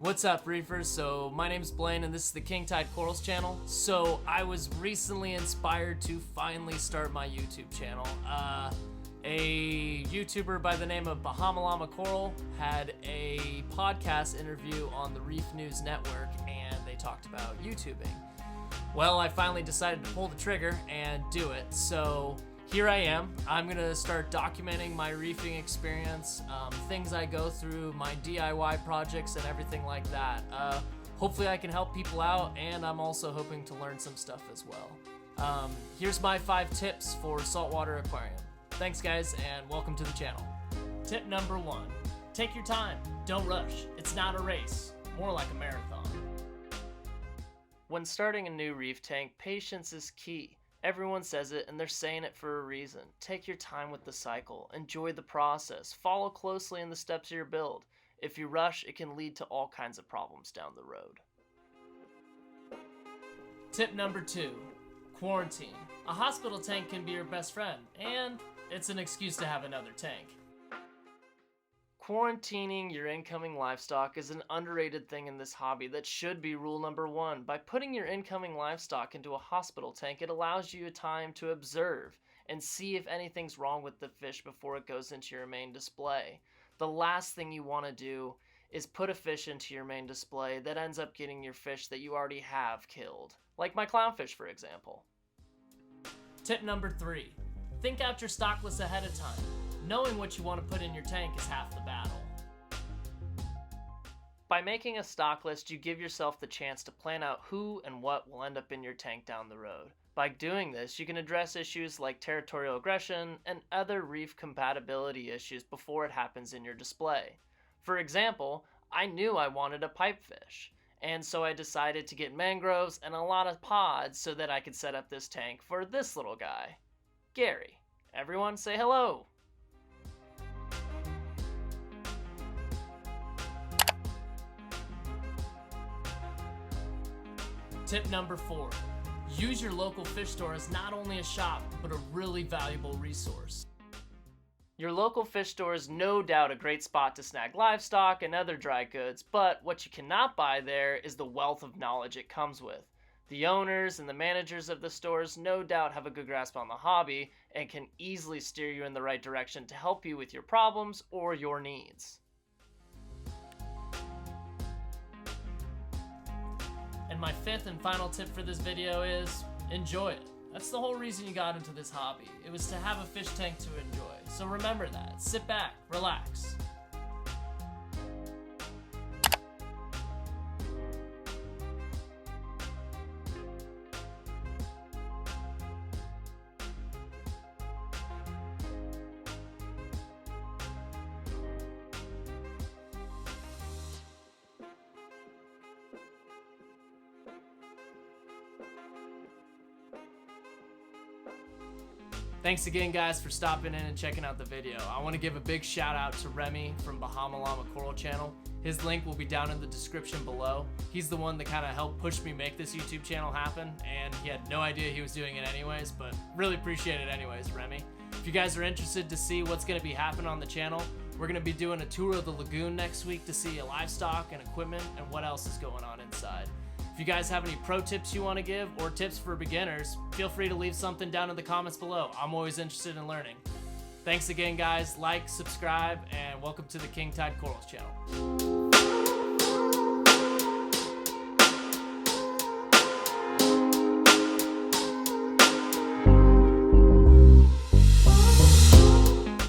What's up, Reefers? So my name's Blaine and this is the King Tide Corals channel. So I was recently inspired to finally start my YouTube channel. A YouTuber by the name of Bahama Llama Coral had a podcast interview on the Reef News Network and they talked about YouTubing. Well, I finally decided to pull the trigger and do it. So here I am. I'm gonna start documenting my reefing experience, things I go through, my DIY projects and everything like that. Hopefully I can help people out, and I'm also hoping to learn some stuff as well. Here's my 5 tips for saltwater aquarium. Thanks guys, and welcome to the channel. Tip number 1, take your time, don't rush. It's not a race, more like a marathon. When starting a new reef tank, patience is key. Everyone says it, and they're saying it for a reason. Take your time with the cycle. Enjoy the process. Follow closely in the steps of your build. If you rush, it can lead to all kinds of problems down the road. Tip number 2, quarantine. A hospital tank can be your best friend, and it's an excuse to have another tank. Quarantining your incoming livestock is an underrated thing in this hobby that should be rule number 1. By putting your incoming livestock into a hospital tank, it allows you time to observe and see if anything's wrong with the fish before it goes into your main display. The last thing you want to do is put a fish into your main display that ends up getting your fish that you already have killed, like my clownfish for example. Tip number 3, think out your stock list ahead of time. Knowing what you want to put in your tank is half the battle. By making a stock list, you give yourself the chance to plan out who and what will end up in your tank down the road. By doing this, you can address issues like territorial aggression and other reef compatibility issues before it happens in your display. For example, I knew I wanted a pipefish, and so I decided to get mangroves and a lot of pods so that I could set up this tank for this little guy, Gary. Everyone say hello! Tip number 4, use your local fish store as not only a shop, but a really valuable resource. Your local fish store is no doubt a great spot to snag livestock and other dry goods, but what you cannot buy there is the wealth of knowledge it comes with. The owners and the managers of the stores no doubt have a good grasp on the hobby and can easily steer you in the right direction to help you with your problems or your needs. And my 5th and final tip for this video is, enjoy it. That's the whole reason you got into this hobby. It was to have a fish tank to enjoy. So remember that. Sit back, relax. Thanks again guys for stopping in and checking out the video. I want to give a big shout out to Remy from Bahama Llama Coral channel. His link will be down in the description below. He's the one that kind of helped push me make this YouTube channel happen, and he had no idea he was doing it anyways, but really appreciate it anyways, Remy. If you guys are interested to see what's going to be happening on the channel, we're going to be doing a tour of the lagoon next week to see livestock and equipment and what else is going on inside. If you guys have any pro tips you want to give or tips for beginners, feel free to leave something down in the comments below. I'm always interested in learning. Thanks again guys, like, subscribe, and welcome to the King Tide Corals channel.